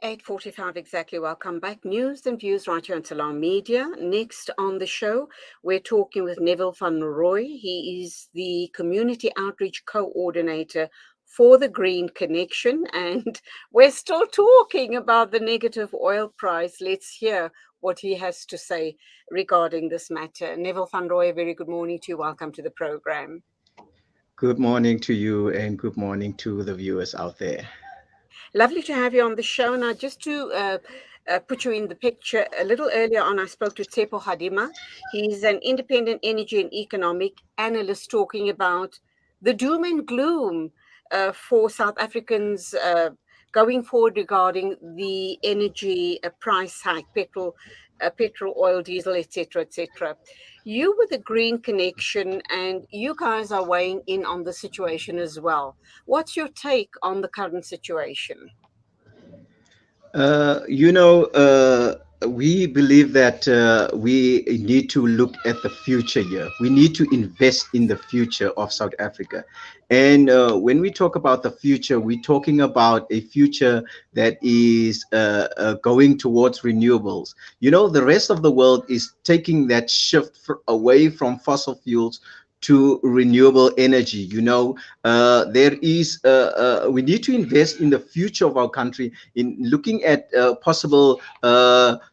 8:45 exactly. Welcome back. News and views right here on Salam Media. Next on the show, we're talking with Neville van Rooy. He is the Community Outreach Coordinator for the Green Connection. And we're still talking about the negative oil price. Let's hear what he has to say regarding this matter. Neville van Rooy, a very good morning to you. Welcome to the program. Good morning to you and good morning to the viewers out there. Lovely to have you on the show. Now, just to put you in the picture, a little earlier on, I spoke to Tsepo Hadima. He's an independent energy and economic analyst talking about the doom and gloom for South Africans going forward regarding the energy price hike, petrol, oil, diesel, etc., etc. You with the Green Connection, and you guys are weighing in on the situation as well. What's your take on the current situation? Uh, you know, uh, we believe that we need to look at the future here. We need to invest in the future of South Africa. And when we talk about the future, we're talking about a future that is going towards renewables. You know, the rest of the world is taking that shift away from fossil fuels to renewable energy. We need to invest in the future of our country in looking at possible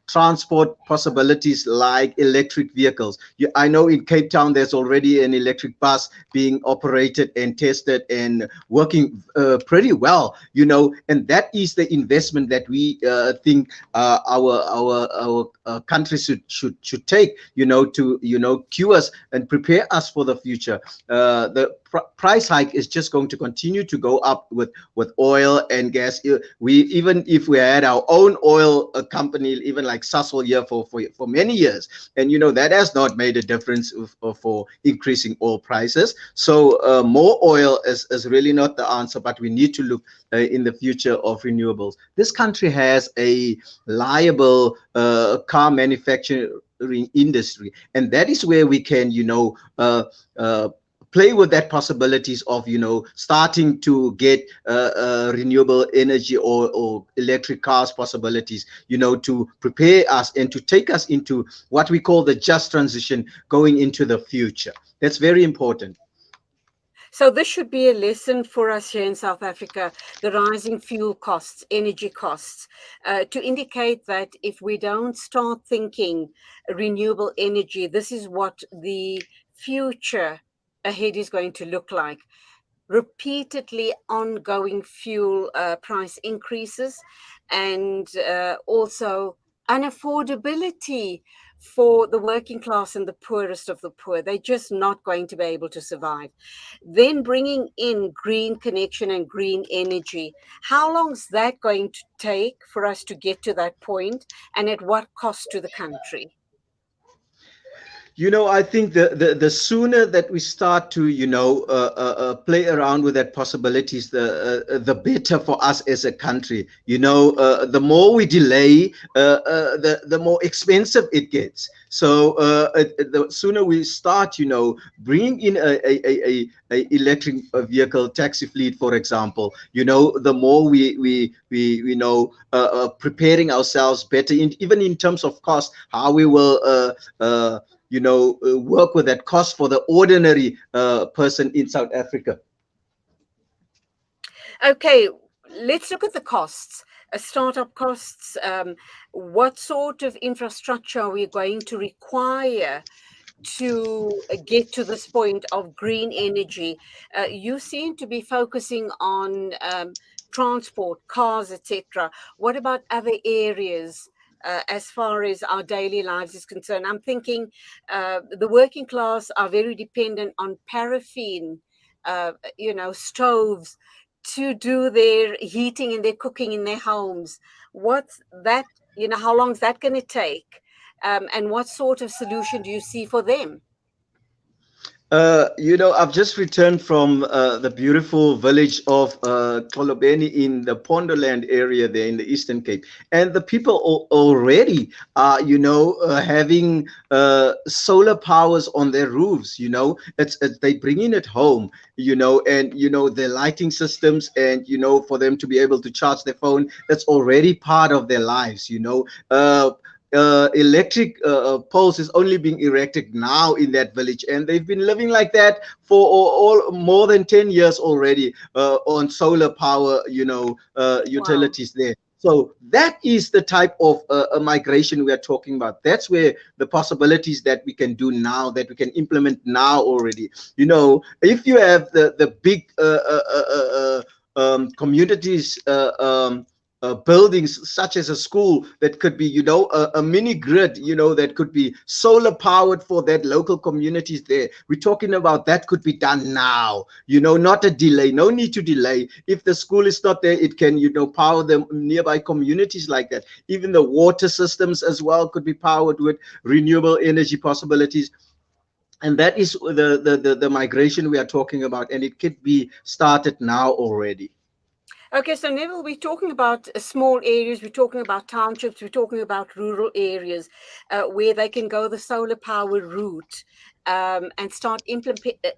transport possibilities like electric vehicles. I know in Cape Town there's already an electric bus being operated and tested and working pretty well, and that is the investment that we think our country should take, to cue us and prepare us for the future. The price hike is just going to continue to go up with oil and gas. We, even if we had our own oil company, even like Sasol here for many years, and that has not made a difference for increasing oil prices. So more oil is really not the answer, but we need to look in the future of renewables. This country has a liable car manufacturing industry, and that is where we can uh, play with that possibilities of starting to get renewable energy or electric cars possibilities, to prepare us and to take us into what we call the just transition going into the future. That's very important. So this should be a lesson for us here in South Africa, the rising fuel costs, energy costs, to indicate that if we don't start thinking renewable energy, this is what the future ahead is going to look like. Repeatedly ongoing fuel price increases, and also unaffordability for the working class and the poorest of the poor. They're just not going to be able to survive. Then bringing in green connection and green energy. How long is that going to take for us to get to that point, and at what cost to the country? I think the sooner that we start to play around with that possibilities, the better for us as a country. The more we delay, the more expensive it gets. So the sooner we start, bringing in a electric vehicle taxi fleet, for example, the more we know, preparing ourselves better, even in terms of cost, how we will work with that cost for the ordinary person in South Africa. Okay, let's look at the costs. Startup costs. What sort of infrastructure are we going to require to get to this point of green energy? You seem to be focusing on transport, cars, etc. What about other areas? As far as our daily lives is concerned, I'm thinking the working class are very dependent on paraffin, stoves to do their heating and their cooking in their homes. What's that? How long is that going to take? And what sort of solution do you see for them? I've just returned from the beautiful village of Xolobeni in the Pondoland area there in the Eastern Cape. And the people already are, having solar powers on their roofs, they bringing it home, and, their lighting systems and, for them to be able to charge their phone, that's already part of their lives, electric poles is only being erected now in that village, and they've been living like that for all more than 10 years already on solar power, Wow. utilities there. So that is the type of migration we are talking about. That's where the possibilities that we can do now, that we can implement now already. If you have the big communities, buildings such as a school, that could be, a mini grid, that could be solar powered for that local communities there. We're talking about that could be done now, not a delay. No need to delay. If the school is not there, it can, power the nearby communities like that. Even the water systems as well could be powered with renewable energy possibilities. And that is the migration we are talking about, and it could be started now already. Okay, so Neville, we're talking about small areas, we're talking about townships, we're talking about rural areas where they can go the solar power route and start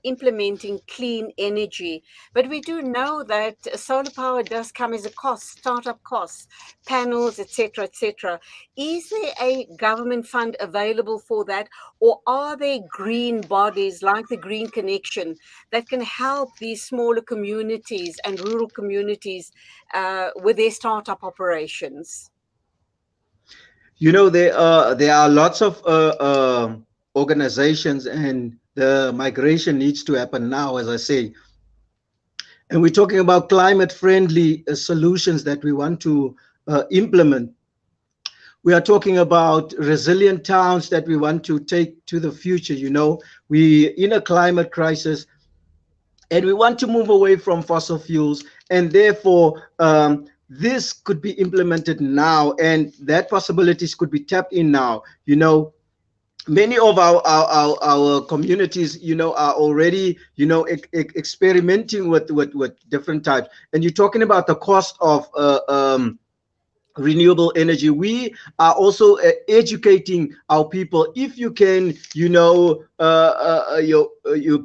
implementing clean energy. But we do know that solar power does come as a cost, startup costs, panels, etc., etc. Is there a government fund available for that, or are there green bodies like the Green Connection that can help these smaller communities and rural communities with their startup operations? There are lots of organizations, and the migration needs to happen now, as I say. And we're talking about climate friendly solutions that we want to implement. We are talking about resilient towns that we want to take to the future. We in a climate crisis, and we want to move away from fossil fuels, and therefore this could be implemented now, and that possibilities could be tapped in now. Many of our communities, are already, experimenting with different types. And you're talking about the cost of renewable energy. We are also educating our people. If you can, you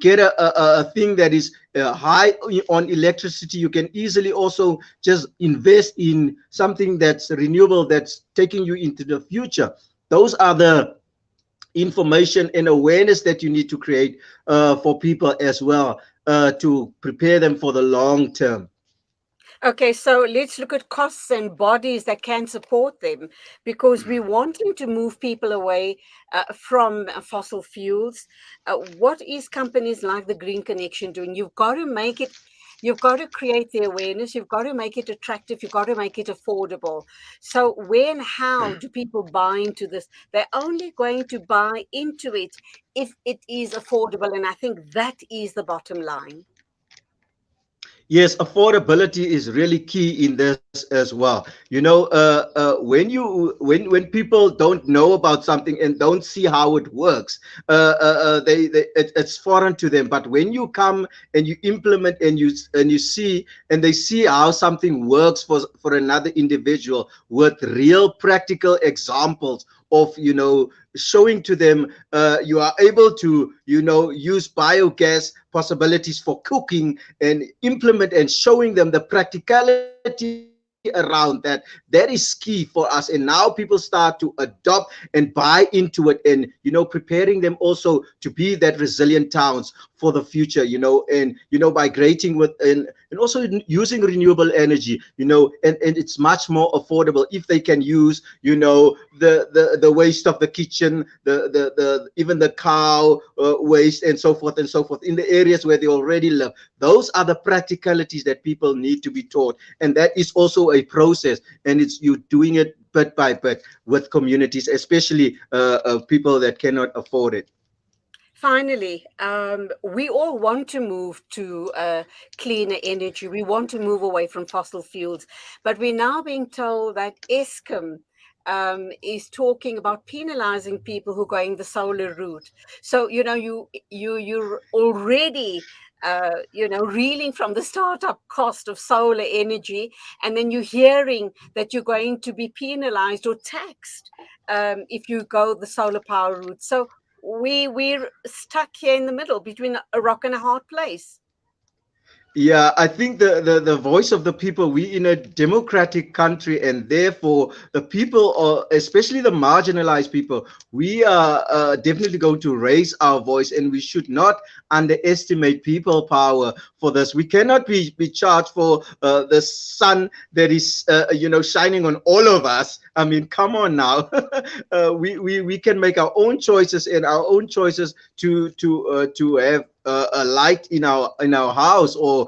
get a thing that is high on electricity, you can easily also just invest in something that's renewable, that's taking you into the future. Those are the information and awareness that you need to create for people as well, to prepare them for the long term. Okay, so let's look at costs and bodies that can support them, because we're wanting to move people away from fossil fuels. What is companies like the Green Connection doing? You've got to make it, you've got to create the awareness, you've got to make it attractive, you've got to make it affordable. So, when, how do people buy into this? They're only going to buy into it if it is affordable. And I think that is the bottom line. Yes, affordability is really key in this as well. When people don't know about something and don't see how it works, it's foreign to them. But when you come and you implement, and you see, and they see how something works for another individual with real practical examples of, showing to them, you are able to, use biogas possibilities for cooking, and implement, and showing them the practicality around that. That is key for us. And now people start to adopt and buy into it, and, preparing them also to be that resilient towns for the future, and, migrating with, and also using renewable energy, and it's much more affordable if they can use, the waste of the kitchen, the even the cow waste, and so forth, in the areas where they already live. Those are the practicalities that people need to be taught, and that is also a process, and it's you doing it bit by bit with communities, especially people that cannot afford it. Finally, we all want to move to cleaner energy. We want to move away from fossil fuels, but we're now being told that Eskom is talking about penalizing people who are going the solar route. So you're already reeling from the startup cost of solar energy, and then you're hearing that you're going to be penalized or taxed if you go the solar power route. So we're stuck here in the middle between a rock and a hard place. Yeah, I think the voice of the people, we in a democratic country, and therefore the people, or especially the marginalized people, we are definitely going to raise our voice, and we should not underestimate people power for this. We cannot be charged for the sun that is shining on all of us. I mean, come on now. We can make our own choices, and our own choices to have a light in our house, or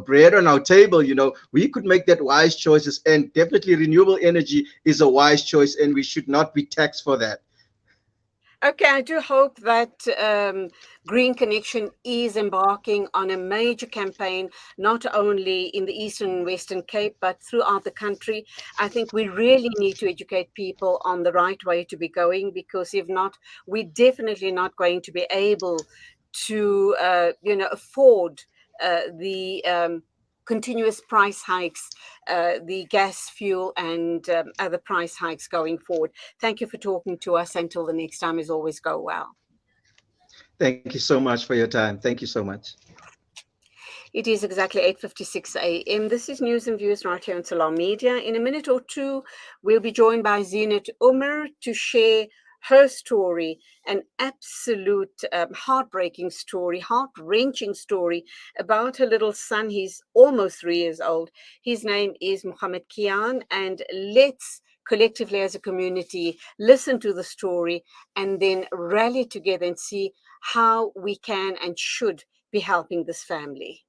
bread on our table. We could make that wise choices, and definitely renewable energy is a wise choice, and we should not be taxed for that. Okay, I do hope that Green Connection is embarking on a major campaign, not only in the Eastern and Western Cape, but throughout the country. I think we really need to educate people on the right way to be going, because if not, we're definitely not going to be able to, afford the continuous price hikes, the gas, fuel, and other price hikes going forward. Thank you for talking to us. Until the next time, as always, go well. Thank you so much for your time. Thank you so much. It is exactly 8:56 a.m. This is News and Views right here on Salam Media. In a minute or two, we'll be joined by Zinat Umar to share her story, an absolute heartbreaking story, heart-wrenching story about her little son. He's almost 3 years old. His name is Muhammad Kian, and let's collectively as a community listen to the story and then rally together and see how we can and should be helping this family.